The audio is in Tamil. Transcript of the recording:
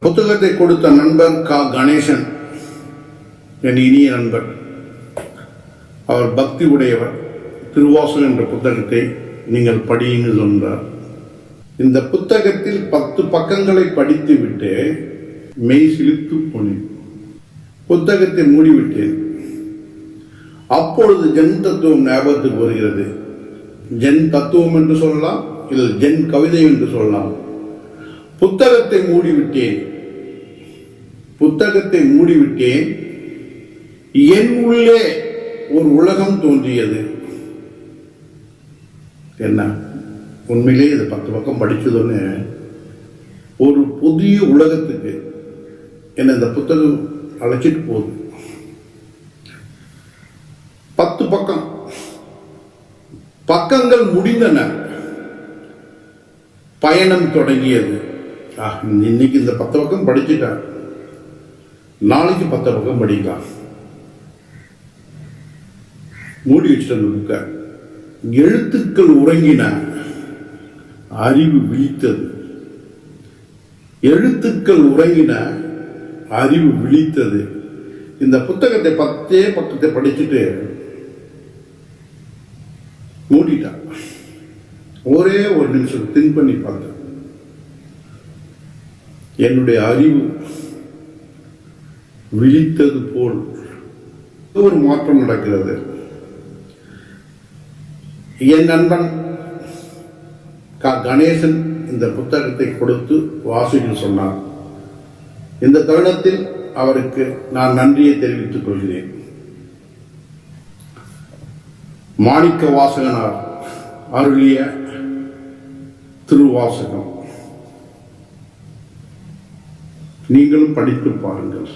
புத்தகத்தை கொடுத்த நண்பர் கணேசன், என் இனிய நண்பர். அவர் பக்தி உடையவர். திருவாசகம் என்ற புத்தகத்தை நீங்கள் படியுங்க சொன்னார். இந்த புத்தகத்தில் 10 பக்கங்களை படித்து விட்டு மெய் சிலிர்த்து போனேன். புத்தகத்தை மூடிவிட்டேன். அப்பொழுது ஜென் தத்துவம் ஞாபகத்துக்கு வருகிறது. ஜென் தத்துவம் என்று சொல்லலாம், இல்லை ஜென் கவிதை என்று சொல்லலாம். புத்தகத்தை மூடிவிட்டேன். என் உள்ளே ஒரு உலகம் தோன்றியது. என்ன உண்மையிலே இது 10 பக்கம் படிச்சதுன்னு ஒரு புதிய உலகத்துக்கு என்ன இந்த புத்தகம் அழைச்சிட்டு போகுது. 10 பக்கங்கள் முடிந்தன. பயணம் தொடங்கியது. இன்னைக்கு இந்த 10 பக்கம் படிச்சுட்டா நாளைக்கு 10 பக்கம் படிக்கலாம். மூடி வச்சுட்டு அந்த புக்க. எழுத்துக்கள் உறங்கின, அறிவு விழித்தது. எழுத்துக்கள் உறங்கின, அறிவு விழித்தது. இந்த புத்தகத்தை 10 பக்கத்தை படிச்சுட்டு மூடிட்டா. ஒரே ஒரு நிமிஷம் திங்க் பண்ணி பார்த்தேன். என்னுடைய அறிவு விழித்தது போல் ஒரு மாற்றம் நடக்கிறது. என் நண்பன் கணேசன் இந்த புத்தகத்தை கொடுத்து வாசிக்க சொன்னார். இந்த தருணத்தில் அவருக்கு நான் நன்றியை தெரிவித்துக் கொள்கிறேன். மாணிக்க வாசகனார் அருளிய திருவாசகம் நீங்களும் படித்து பாருங்கள்.